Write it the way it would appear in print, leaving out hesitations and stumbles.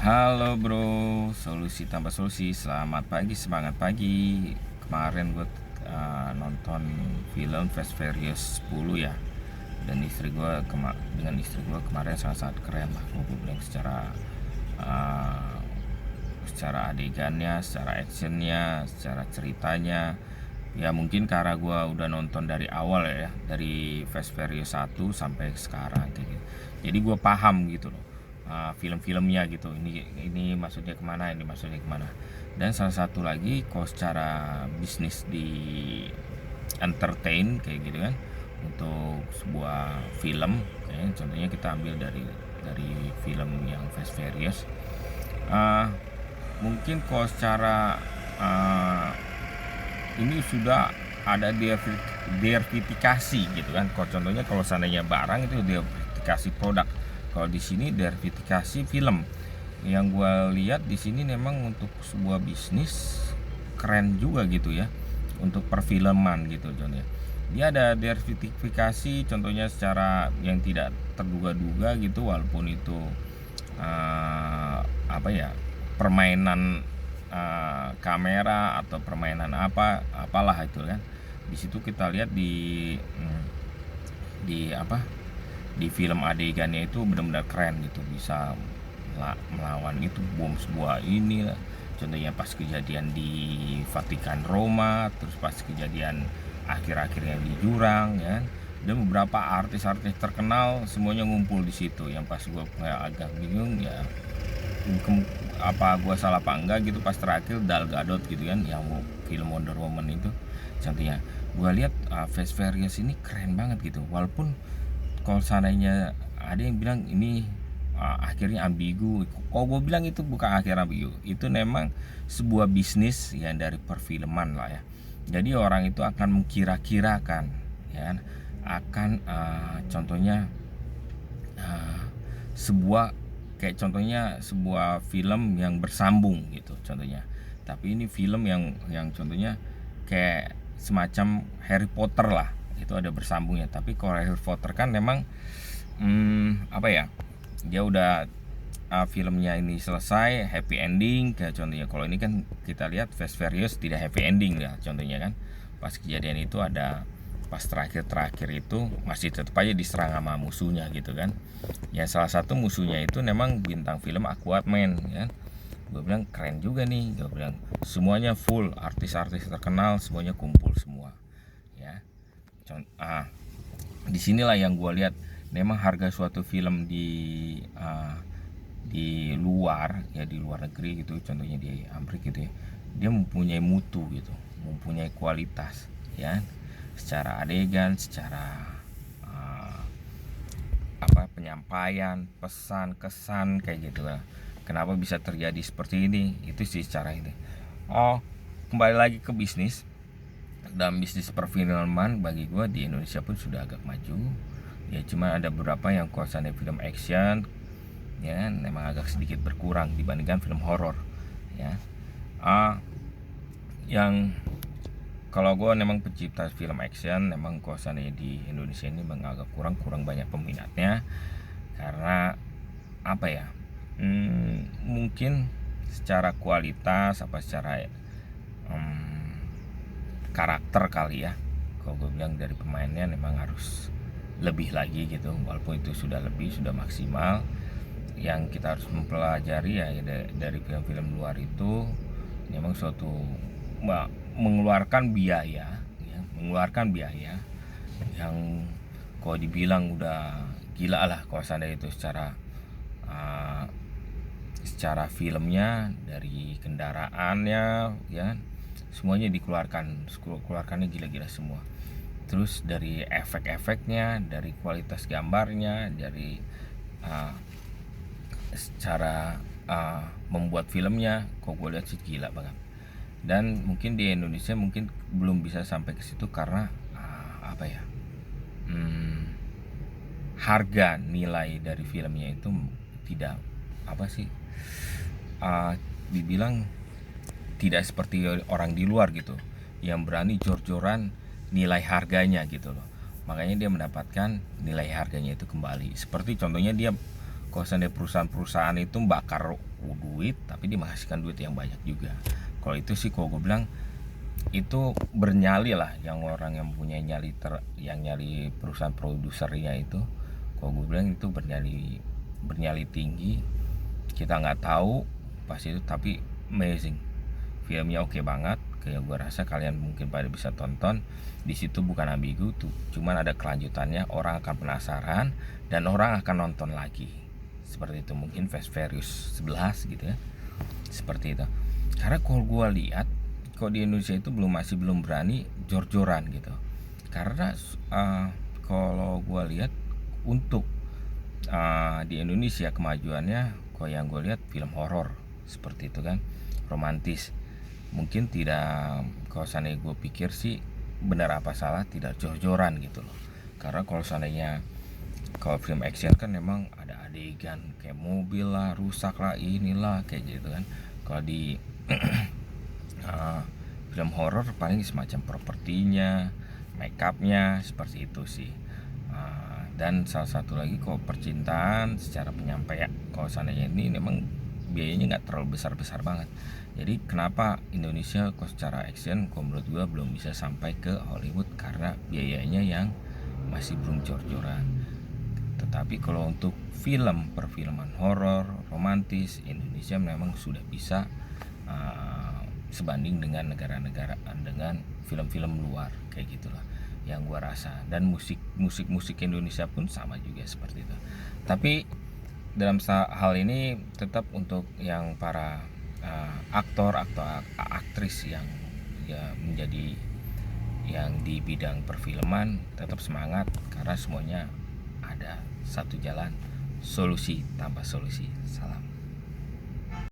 Halo bro, solusi tanpa solusi. Selamat pagi, semangat pagi. Kemarin gue nonton film Fast Furious 10 ya. Dan dengan istri gue kemarin sangat-sangat keren lah. Gue bilang uh, secara adegannya, secara actionnya, secara ceritanya. Ya mungkin karena gue udah nonton dari awal ya, dari Fast Furious 1 sampai sekarang kayak gitu. Jadi gue paham gitu loh, film-filmnya gitu. Ini maksudnya kemana, ini maksudnya kemana. Dan salah satu lagi, kalau secara bisnis di entertain kayak gitu kan, untuk sebuah film, kayak contohnya kita ambil dari film yang Fast Furious. Mungkin kalau secara uh, ini sudah ada verifikasi gitu kan. Kalau contohnya kalau seandainya barang itu verifikasi produk. Kalau di sini verifikasi film. Yang gue lihat di sini memang untuk sebuah bisnis keren juga gitu ya. Untuk perfilman gitu contohnya. Dia ada verifikasi contohnya secara yang tidak terduga-duga gitu, walaupun itu apa ya, permainan kamera atau permainan apalah itu kan. Di situ kita lihat di film adegannya itu benar-benar keren gitu, bisa melawan itu bom sebuah ini lah. Contohnya pas kejadian di Vatikan Roma, terus pas kejadian akhir-akhirnya di jurang ya. Dan beberapa artis-artis terkenal semuanya ngumpul di situ. Yang pas gue agak bingung ya, apa gue salah apa enggak gitu, pas terakhir Gal Gadot gitu kan, yang film Wonder Woman itu. Contohnya gue lihat Fast Furious ini keren banget gitu, walaupun kalau seandainya ada yang bilang ini akhirnya ambigu. Oh, gue bilang itu bukan akhir ambigu, itu memang sebuah bisnis yang dari perfilman lah ya. Jadi orang itu akan mengkira-kirakan ya, akan contohnya sebuah, kayak contohnya sebuah film yang bersambung gitu contohnya. Tapi ini film yang contohnya kayak semacam Harry Potter lah, itu ada bersambungnya. Tapi kalau Harry Potter kan memang apa ya, dia udah filmnya ini selesai happy ending kayak contohnya. Kalau ini kan kita lihat Fast Furious tidak happy ending ya contohnya kan. Pas kejadian itu ada, pas terakhir itu masih tetap aja diserang sama musuhnya gitu kan. Ya salah satu musuhnya itu memang bintang film Aquaman ya. Gue bilang keren juga nih, gue bilang semuanya full artis-artis terkenal, semuanya kumpul semua ya. Disinilah yang gue lihat memang harga suatu film di luar ya, di luar negeri gitu, contohnya di Amerika gitu ya, dia mempunyai mutu gitu, mempunyai kualitas ya, secara adegan, secara penyampaian pesan kesan kayak gitu lah. Kenapa bisa terjadi seperti ini, itu sih secara ini. Kembali lagi ke bisnis, dalam bisnis perfilman bagi gue di Indonesia pun sudah agak maju ya. Cuma ada beberapa yang kuasanya film action ya, memang agak sedikit berkurang dibandingkan film horor ya. Yang kalau gue memang pencipta film action, memang kuasanya di Indonesia ini memang agak kurang banyak peminatnya. Karena apa ya, mungkin secara kualitas apa secara karakter kali ya. Kalau gue bilang dari pemainnya memang harus lebih lagi gitu, walaupun itu sudah lebih, sudah maksimal. Yang kita harus mempelajari ya, dari film-film luar itu memang suatu mengeluarkan biaya ya, yang kalau dibilang udah gila lah kalau seandainya itu secara filmnya, dari kendaraannya ya, semuanya keluarkannya gila-gila semua. Terus dari efek-efeknya, dari kualitas gambarnya, dari secara membuat filmnya, kok gue lihat sih gila banget. Dan mungkin di Indonesia mungkin belum bisa sampai ke situ karena apa ya, harga nilai dari filmnya itu tidak apa sih, dibilang tidak seperti orang di luar gitu yang berani jor-joran nilai harganya gitu loh. Makanya dia mendapatkan nilai harganya itu kembali. Seperti contohnya dia, kalau seandainya perusahaan-perusahaan itu bakar duit tapi dia menghasilkan duit yang banyak juga. Kalau itu sih kalau gue bilang itu bernyali lah, yang orang yang punya nyali yang nyali perusahaan produsernya itu, kalau gue bilang itu bernyali tinggi. Kita nggak tahu pas itu, tapi amazing, filmnya oke banget. Kayak gue rasa kalian mungkin pada bisa tonton. Di situ bukan ambigu tuh, cuman ada kelanjutannya, orang akan penasaran dan orang akan nonton lagi. Seperti itu, mungkin Fast Furious 11 gitu ya, seperti itu. Karena kalau gue lihat kok di Indonesia itu masih belum berani jor-joran gitu. Karena kalau gue lihat untuk di Indonesia kemajuannya, kok yang gue lihat film horor seperti itu kan, romantis. Mungkin tidak, kalau seandainya gue pikir sih benar apa salah, tidak jor-joran gitu loh. Karena kalau seandainya kalau film action kan memang ada adegan kayak mobil lah rusak lah, inilah kayak gitu kan. Kalau di film horor paling semacam propertinya, make upnya, seperti itu sih. Dan salah satu lagi, kok percintaan secara penyampaian, kalau seandainya ini memang biayanya nggak terlalu besar-besar banget. Jadi kenapa Indonesia kok secara action, kok menurut gue belum bisa sampai ke Hollywood, karena biayanya yang masih belum jor-joran. Tetapi kalau untuk film perfilman horor romantis, Indonesia memang sudah bisa sebanding dengan negara-negara, dengan film-film luar kayak gitulah yang gua rasa. Dan musik Indonesia pun sama juga seperti itu. Tapi dalam hal ini tetap untuk yang para aktor atau aktris yang ya menjadi yang di bidang perfilman, tetap semangat, karena semuanya ada satu jalan, solusi tanpa solusi. Salam.